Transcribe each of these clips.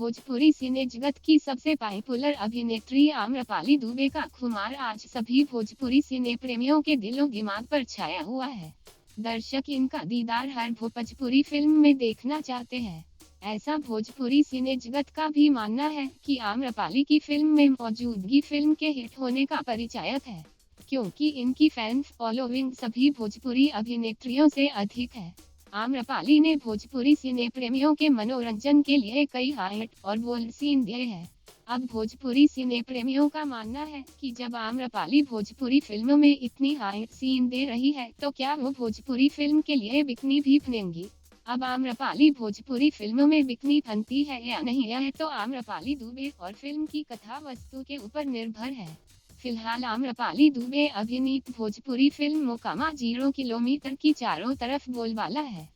भोजपुरी सिने जगत की सबसे पॉपुलर अभिनेत्री आम्रपाली दुबे का खुमार आज सभी भोजपुरी सिने प्रेमियों के दिलो दिमाग पर छाया हुआ है। दर्शक इनका दीदार हर भोजपुरी फिल्म में देखना चाहते हैं। ऐसा भोजपुरी सिने जगत का भी मानना है कि आम्रपाली की फिल्म में मौजूदगी फिल्म के हिट होने का परिचायक है, क्योंकि इनकी फैन फॉलोइंग सभी भोजपुरी अभिनेत्रियों से अधिक है। आम्रपाली ने भोजपुरी सिने प्रेमियों के मनोरंजन के लिए कई हाइट और बोल्ड सीन दिए हैं। अब भोजपुरी सिने प्रेमियों का मानना है कि जब आम्रपाली भोजपुरी फिल्मों में इतनी हाइट सीन दे रही है तो क्या वो भोजपुरी फिल्म के लिए बिकनी भी बनेंगी। अब आम्रपाली भोजपुरी फिल्मों में बिकनी बनती है या नहीं, यह तो आम्रपाली दुबे और फिल्म की कथा वस्तु के ऊपर निर्भर है। फिलहाल आम्रपाली दुबे अभिनीत भोजपुरी फिल्म मोकामा 0 किलोमीटर की चारों तरफ बोलबाला है।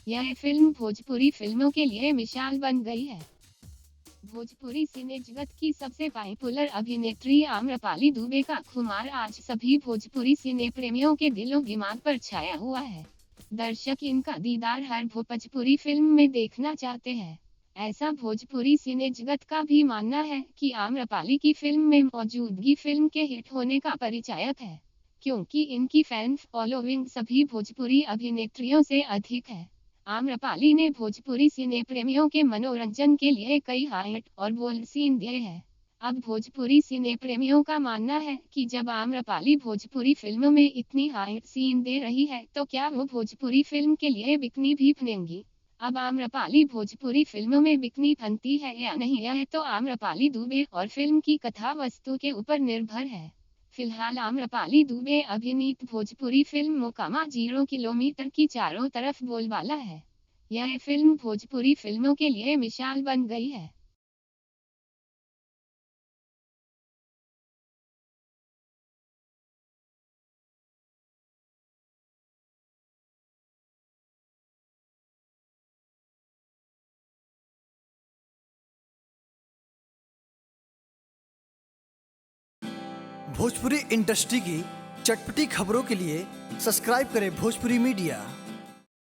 यह फिल्म भोजपुरी फिल्मों के लिए मिसाल बन गई है। भोजपुरी सिने जगत की सबसे पॉपुलर अभिनेत्री आम्रपाली दुबे का खुमार आज सभी भोजपुरी सिने प्रेमियों के दिलो दिमाग पर छाया हुआ है। दर्शक इनका दीदार हर भोजपुरी फिल्म में देखना चाहते हैं। ऐसा भोजपुरी सिने जगत का भी मानना है कि आम्रपाली की फिल्म में मौजूदगी फिल्म के हिट होने का परिचायक है, क्योंकि इनकी फैन फॉलोइंग सभी भोजपुरी अभिनेत्रियों से अधिक है। आम्रपाली ने भोजपुरी सिने प्रेमियों के मनोरंजन के लिए कई हाइट और बोल्ड सीन दिए हैं। अब भोजपुरी सिने प्रेमियों का मानना है कि जब आम्रपाली भोजपुरी फिल्मों में इतनी हाइट सीन दे रही है तो क्या वो भोजपुरी फिल्म के लिए बिकनी भी बनेंगी। अब आम्रपाली भोजपुरी फिल्मों में बिकनी बनती है या नहीं, यह तो आम्रपाली दुबे और फिल्म की कथा वस्तु के ऊपर निर्भर है। फिलहाल आम्रपाली दुबे अभिनीत भोजपुरी फिल्म मोकामा 0 किलोमीटर की चारों तरफ बोलबाला है। यह फिल्म भोजपुरी फिल्मों के लिए मिसाल बन गई है। भोजपुरी इंडस्ट्री की चटपटी खबरों के लिए सब्सक्राइब करें भोजपुरी मीडिया।